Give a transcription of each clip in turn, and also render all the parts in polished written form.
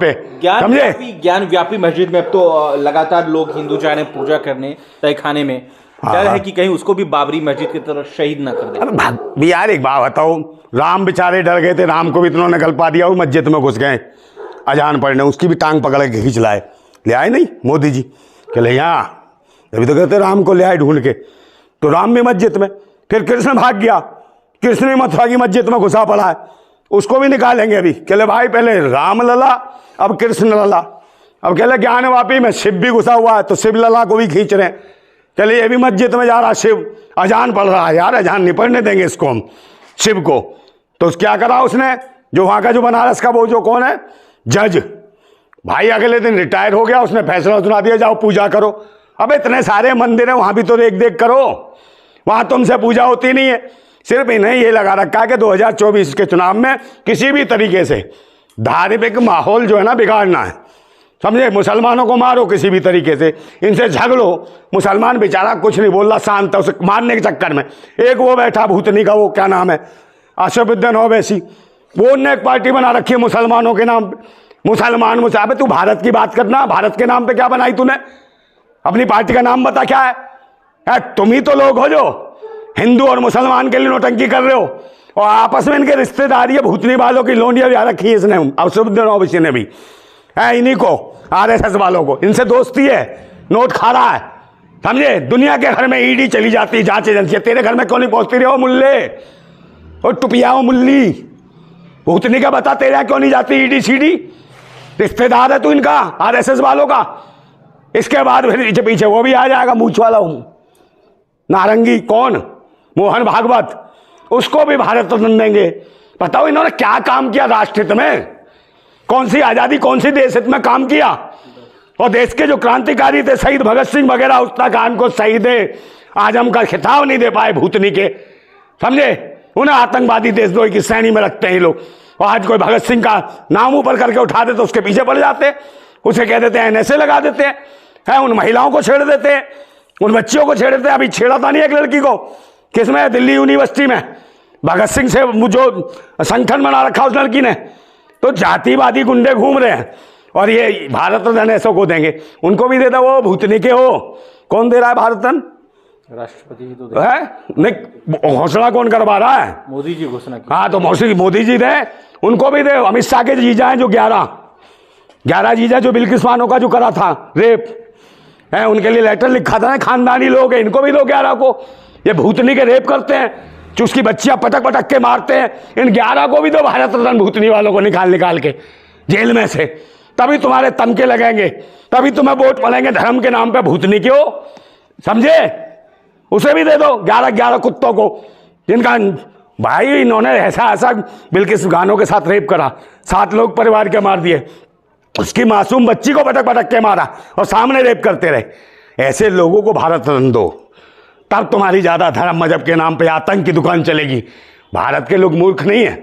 पे, समझे? ज्ञान व्यापी मस्जिद में अब तो लगातार लोग हिंदू जा रहे हैं पूजा करने तय खाने में। डर है कि कहीं उसको भी बाबरी मस्जिद की तरह शहीद ना कर दे। यार एक बात बताओ, राम बेचारे डर गए थे, राम को भी इतना निकल पा दिया, वो मस्जिद में घुस गए अजान पढ़ने, उसकी भी टांग पकड़ के खींच लाए, ले आए नहीं मोदी जी के ले यहाँ, अभी तो कहते राम को ले आए ढूंढ के, तो राम भी मस्जिद में, फिर कृष्ण भाग गया, कृष्ण भी मथुरा की मस्जिद में घुसा पड़ा है, उसको भी निकालेंगे अभी। कहले भाई पहले राम लला अब कृष्ण लला, अब कहले ज्ञान वापी में शिव भी घुसा हुआ है तो शिव लला को भी खींच रहे हैं। कहले ये भी मस्जिद में जा रहा शिव, अजान पढ़ रहा है, यार अजान नहीं पढ़ने देंगे इसको हम शिव को। तो क्या करा उसने, जो वहाँ का जो बनारस का वो जो कौन है जज भाई, अगले दिन रिटायर हो गया, उसने फैसला सुना दिया जाओ पूजा करो। अब इतने सारे मंदिर हैं वहाँ भी तो देख देख करो, वहाँ तुमसे पूजा होती नहीं है। सिर्फ इन्हें ये लगा रखा है कि 2024 के चुनाव में किसी भी तरीके से धार्मिक माहौल जो है ना बिगाड़ना है, समझे? मुसलमानों को मारो किसी भी तरीके से, इनसे झगड़ो। मुसलमान बेचारा कुछ नहीं बोल रहा, शांत है, उसे मारने के चक्कर में एक वो बैठा भूतनी का, वो क्या नाम है, असफुद्दीन ओवैसी, वो ने एक पार्टी बना रखी है मुसलमानों के नाम पे। मुसलमान अबे तू भारत की बात करना, भारत के नाम पे क्या बनाई तूने? अपनी पार्टी का नाम बता क्या है? तुम ही तो लोग हो जो हिंदू और मुसलमान के लिए नोटंकी कर रहे हो, और आपस में इनके रिश्तेदारी है, भूतनी वालों की लोनियां भी रखी है इसने, असफुद्दीन ओवैसी ने भी है, इन्हीं को आरएसएस वालों को, इनसे दोस्ती है, नोट खा रहा है, समझे? दुनिया के घर में ईडी चली जाती है, जांच एजेंसी, तेरे घर में क्यों नहीं पहुंचती रहे हो मुल्ले और टुपिया हो मुल्ली? भूतनी का बता, तेरा क्यों नहीं जाती ईडी सीडी? रिश्तेदार है तू इनका, आरएसएस वालों का। इसके बाद फिर पीछे पीछे वो भी आ जाएगा, मूछ वाला हूं नारंगी, कौन, मोहन भागवत, उसको भी भारत रत्न देंगे। बताओ इन्होंने क्या काम किया राष्ट्र हित में, कौन सी आजादी, कौन सी देश हित में काम किया? और देश के जो क्रांतिकारी थे शहीद भगत सिंह वगैरह, उस्ता खान को शहीद आजम का खिताब नहीं दे पाए भूतनी के, समझे? उन्हें आतंकवादी देशद्रोही की श्रेणी में रखते हैं लोग। और आज कोई भगत सिंह का नाम ऊपर करके उठा दे तो उसके पीछे पड़ जाते हैं, उसे कह देते हैं एनएसए लगा देते हैं, उन महिलाओं को छेड़ देते हैं, उन बच्चियों को छेड़ देते हैं। अभी छेड़ा था नहीं एक लड़की को, किसमें, दिल्ली यूनिवर्सिटी में, भगत सिंह से जो संगठन बना रखा उस लड़की ने। तो जातिवादी गुंडे घूम रहे हैं, और ये भारत रत्न ऐसो को देंगे, उनको भी दे दो। वो भूतनी के हो, कौन दे रहा है भारत रत्न? राष्ट्रपति जी तो है नहीं, घोषणा कौन करवा रहा है? मोदी जी घोषणा की। हाँ तो मोदी जी दे, उनको भी दे। अमित शाह के जीजा हैं जो 11 जीजा जो बिल्किस बानो का जो करा था रेप है, उनके लिए लेटर लिखा था, खानदानी लोग हैं, इनको भी दो 11 को। ये भूतनी के रेप करते हैं, जो उसकी बच्चियां पटक पटक के मारते हैं, इन 11 को भी दो भारत रत्न, भूतनी वालों को निकाल के जेल में से। तभी तुम्हारे तमके लगेंगे, तभी तुम्हें वोट मिलेंगे धर्म के नाम पे भूतनी के हो, समझे? उसे भी दे दो 11 कुत्तों को, जिनका भाई इन्होंने ऐसा बिल्किस बानो के साथ रेप करा, 7 लोग परिवार के मार दिए, उसकी मासूम बच्ची को पटक पटक के मारा और सामने रेप करते रहे। ऐसे लोगों को भारत रत्न दो, तब तुम्हारी ज्यादा धर्म मजहब के नाम पे आतंक की दुकान चलेगी। भारत के लोग मूर्ख नहीं है,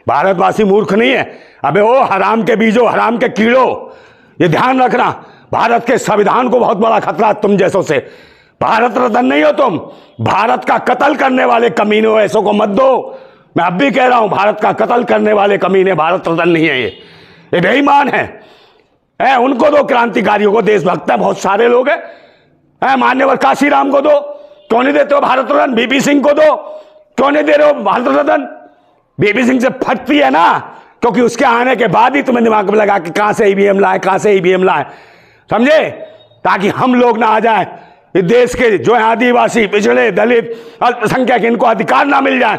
भारतवासी मूर्ख नहीं है। अबे ओ हराम के बीजो, हराम के कीड़ो, ये ध्यान रखना, भारत के संविधान को बहुत बड़ा खतरा है तुम जैसों से। भारत रत्न नहीं हो तुम, भारत का कत्ल करने वाले कमीने हो, ऐसों को मत दो। मैं अब भी कह रहा हूं, भारत का कत्ल करने वाले कमीने भारत रत्न नहीं है, ये बेईमान है। उनको दो, क्रांतिकारियों को, देशभक्त है बहुत सारे लोग हैं, मान्यवर काशीराम को दो, क्यों नहीं देते हो भारत रत्न? बीपी सिंह को दो, क्यों नहीं दे रहे हो भारत रत्न? बीपी सिंह से फटती है ना, क्योंकि उसके आने के बाद ही तुम्हें दिमाग में लगा कि कहां से ईवीएम लाए, कहां से ईवीएम लाए, समझे? ताकि हम लोग ना आ जाए, इस देश के जो है आदिवासी, पिछड़े, दलित, अल्पसंख्यक, इनको अधिकार ना मिल जाए,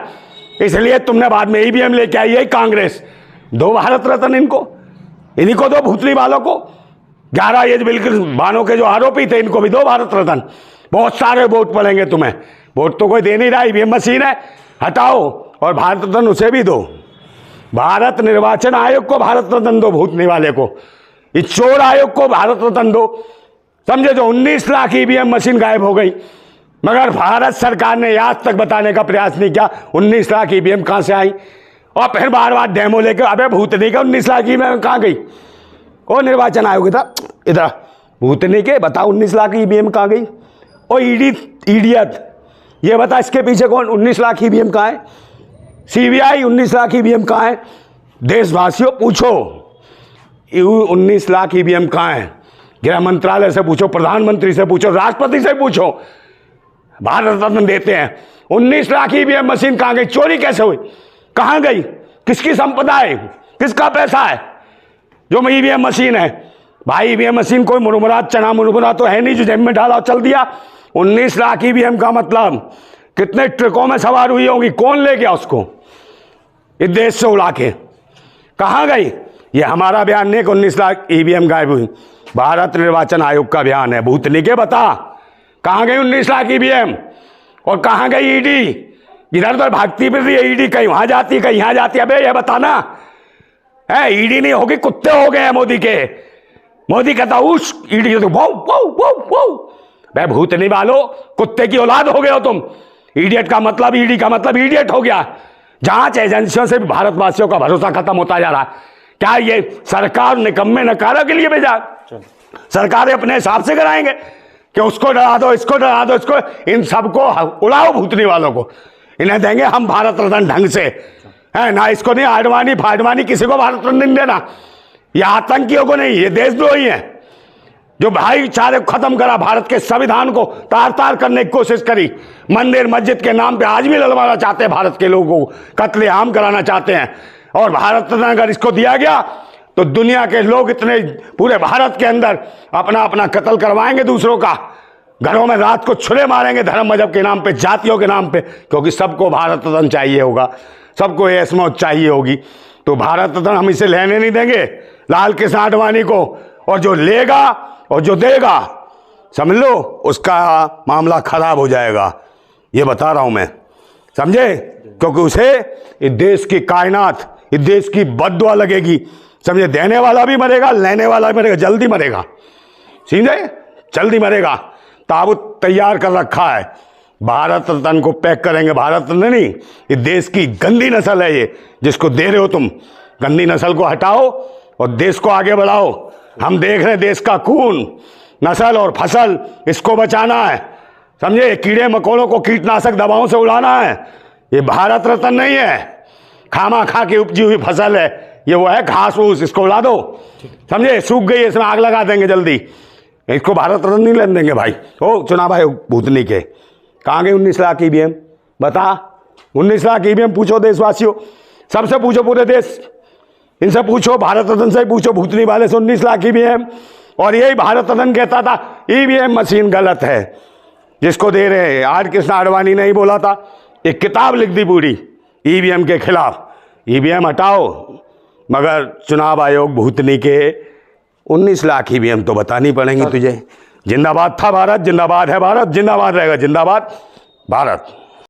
इसलिए तुमने बाद में ईवीएम लेके आई है कांग्रेस। दो भारत रत्न इनको, इन्हीं को दो, भूतनी वालों को। 11 ये बिल्किस बानो के जो आरोपी थे, इनको भी दो भारत रत्न। बहुत सारे वोट पड़ेंगे तुम्हें, वोट तो कोई दे नहीं रहा, ईवीएम मशीन है, हटाओ, और भारत रत्न उसे भी दो। भारत निर्वाचन आयोग को भारत रत्न दो, भूतनी वाले को, इस चोर आयोग को भारत रत्न दो, समझे? जो 19 लाख ईवीएम मशीन गायब हो गई, मगर भारत सरकार ने आज तक बताने का प्रयास नहीं किया 19 लाख ईवीएम कहां से आई, और फिर बार बार डेमो लेकर, अबे भूतनी का 19 लाख ईवीएम कहां गई? ओ निर्वाचन आयोग था इधर, भूतनी के बता 19 लाख ईवीएम कहां गई? ओ इडियत, ये बता इसके पीछे कौन? 19 लाख ईवीएम कहां है? सीबीआई 19 लाख ईवीएम कहां है? देशवासियों पूछो, 19 लाख ईवीएम कहाँ है? गृह मंत्रालय से पूछो, प्रधानमंत्री से पूछो, राष्ट्रपति से पूछो, भारत रत्न देते हैं। 19 लाख ईवीएम मशीन कहाँ गई? चोरी कैसे हुई? कहाँ गई? किसकी संपदा है? किसका पैसा है जो ईवीएम मशीन है? भाई ईवीएम मशीन कोई मुरमुरात चना मुरमुरा तो है नहीं जो जेब में डाला और चल दिया। 19 लाख ईवीएम का मतलब कितने ट्रकों में सवार हुई होंगी? कौन ले गया उसको इस देश से उड़ा के? कहाँ गई? ये हमारा बयान नहीं कि 19 लाख ईवीएम गायब हुई, भारत निर्वाचन आयोग का बयान है। भूतनी के बता कहाँ गई 19 लाख ईवीएम और कहाँ गई ईडी? इधर उधर भागती फिर रही है ईडी, कहीं वहां जाती कहीं यहां जाती। अबे ये बताना है, ईडी नहीं होगी, कुत्ते हो गए हैं मोदी के। मोदी कहता उस ईडी तो वो भाई भूतनी वालो, कुत्ते की औलाद हो गए हो तुम। इडियट का मतलब, ईडी का मतलब इडियट हो गया। जांच एजेंसियों से भी भारतवासियों का भरोसा खत्म होता जा रहा है। क्या ये सरकार निकम्मे नकारा के लिए भेजा? सरकारें अपने हिसाब से कराएंगे कि उसको डरा दो, इसको डरा दो, इसको, इन सबको उड़ाओ भूतनी वालों को। इन्हें देंगे हम भारत रत्न ढंग से, है ना? इसको नहीं आडवाणी फाडवाणी किसी को भारत रत्न नहीं देना। ये आतंकियों को नहीं, ये देशद्रोही हैं जो भाईचारे को खत्म करा, भारत के संविधान को तार तार करने की कोशिश करी, मंदिर मस्जिद के नाम पे आज भी लड़वाना चाहते हैं, भारत के लोगों को कत्लेआम कराना चाहते हैं। और भारत रत्न अगर इसको दिया गया तो दुनिया के लोग इतने पूरे भारत के अंदर अपना अपना कत्ल करवाएंगे दूसरों का, घरों में रात को छुरे मारेंगे धर्म मजहब के नाम पे, जातियों के नाम पे, क्योंकि सबको भारत रत्न चाहिए होगा, सबको ऐश मौज चाहिए होगी। तो भारत रत्न हम इसे लेने नहीं देंगे लाल कृष्ण आडवाणी को, और जो लेगा और जो देगा समझ लो उसका मामला खराब हो जाएगा, ये बता रहा हूं मैं, समझे? क्योंकि उसे इस देश की कायनात, इस देश की बद्दुआ लगेगी, समझे? देने वाला भी मरेगा, लेने वाला भी मरेगा, जल्दी मरेगा, समझे? जल्दी मरेगा। ताबूत तैयार कर रखा है, भारत रत्न को पैक करेंगे। भारत रत्न नहीं, इस देश की गंदी नस्ल है ये जिसको दे रहे हो तुम। गंदी नस्ल को हटाओ और देश को आगे बढ़ाओ। हम देख रहे हैं देश का खून, नस्ल और फसल, इसको बचाना है, समझे? कीड़े मकोड़ों को कीटनाशक दवाओं से उड़ाना है। ये भारत रत्न नहीं है, खामा खा के उपजी हुई फसल है ये, वो है घास फूस, इसको उड़ा दो, समझे? सूख गई, इसमें आग लगा देंगे जल्दी, इसको भारत रत्न नहीं लेने देंगे भाई। ओ चुनाव आयोग भूतनी के, कहाँ गए 19 लाख ईवीएम? बता, 19 लाख ईवीएम पूछो देशवासियों, सबसे पूछो, पूरे देश, इनसे पूछो, भारत रत्न से पूछो, भूतनी वाले से 19 लाख ईवीएम। और यही भारत रत्न कहता था ईवीएम मशीन गलत है जिसको दे रहे हैं। आर कृष्ण आडवाणी ने ही बोला था, एक किताब लिख दी पूरी ईवीएम के खिलाफ। ईवीएम हटाओ, मगर चुनाव आयोग भूतनी के 19 लाख ईवीएम तो बतानी पड़ेंगी तुझे। जिंदाबाद था भारत, जिंदाबाद है भारत, जिंदाबाद रहेगा, जिंदाबाद भारत।